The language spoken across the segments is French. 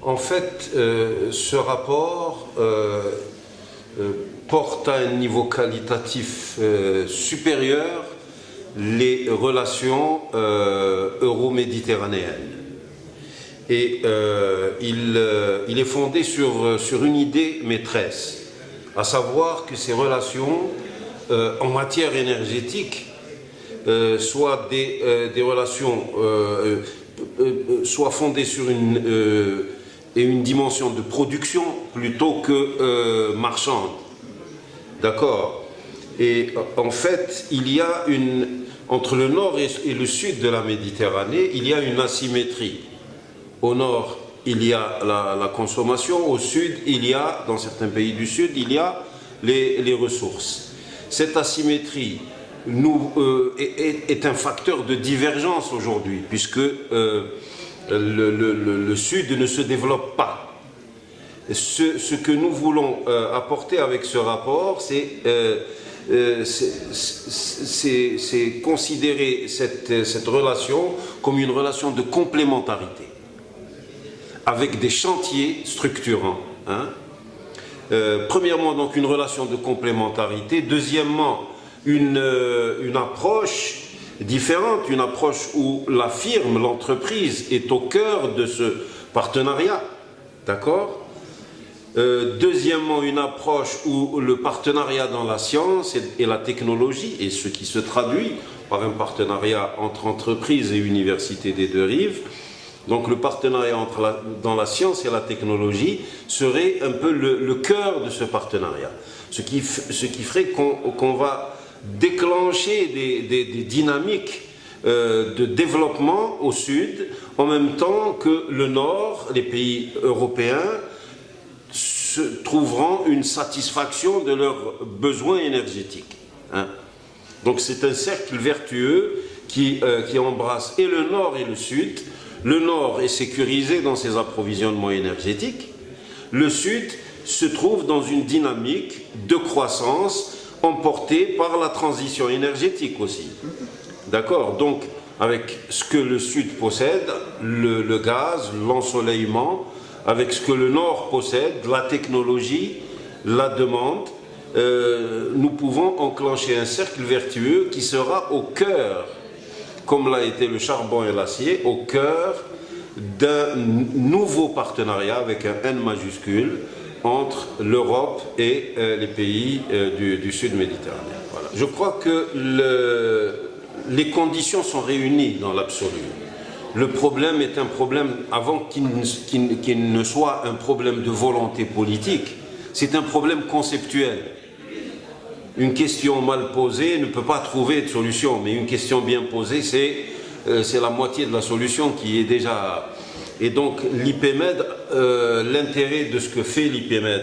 En fait, ce rapport porte à un niveau qualitatif supérieur les relations euro-méditerranéennes. Et il est fondé sur une idée maîtresse, à savoir que ces relations en matière énergétique soient des relations soient fondées sur une dimension de production plutôt que marchande. D'accord? Et en fait, il y a entre le nord et le sud de la Méditerranée, il y a une asymétrie. Au nord, il y a la consommation, au sud, dans certains pays du sud, il y a les ressources. Cette asymétrie est un facteur de divergence aujourd'hui, puisque le sud ne se développe pas. Ce que nous voulons apporter avec ce rapport, c'est considérer cette relation comme une relation de complémentarité, avec des chantiers structurants. Premièrement, donc une relation de complémentarité. Deuxièmement, une approche différente, une approche où la firme, l'entreprise est au cœur de ce partenariat. D'accord ? Deuxièmement, une approche où le partenariat dans la science et la technologie, et ce qui se traduit par un partenariat entre entreprises et universités des deux rives. Donc le partenariat dans la science et la technologie serait un peu le cœur de ce partenariat. Ce qui ferait qu'on va déclencher des dynamiques de développement au sud, en même temps que le nord, les pays européens, trouveront une satisfaction de leurs besoins énergétiques. Donc c'est un cercle vertueux qui embrasse et le nord et le sud. Le nord est sécurisé dans ses approvisionnements énergétiques. Le sud se trouve dans une dynamique de croissance emportée par la transition énergétique aussi. D'accord? Donc, avec ce que le sud possède, le gaz, l'ensoleillement, avec ce que le nord possède, la technologie, la demande, nous pouvons enclencher un cercle vertueux qui sera au cœur, comme l'a été le charbon et l'acier, au cœur d'un nouveau partenariat avec un N majuscule entre l'Europe et les pays du sud méditerranéen. Voilà. Je crois que les conditions sont réunies dans l'absolu. Le problème est un problème, avant qu'il ne soit un problème de volonté politique, c'est un problème conceptuel. Une question mal posée ne peut pas trouver de solution, mais une question bien posée, c'est la moitié de la solution qui est déjà... Et donc l'IPMED, l'intérêt de ce que fait l'IPMED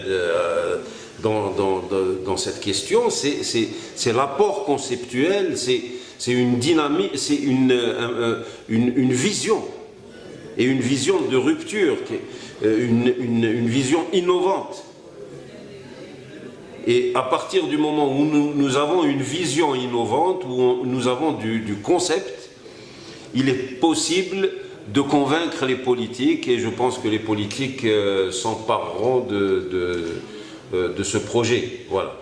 dans cette question, c'est l'apport conceptuel, c'est une dynamique, c'est une vision, et une vision de rupture, une vision innovante. Et à partir du moment où nous avons une vision innovante, où nous avons du concept, il est possible de convaincre les politiques, et je pense que les politiques s'empareront de ce projet. Voilà.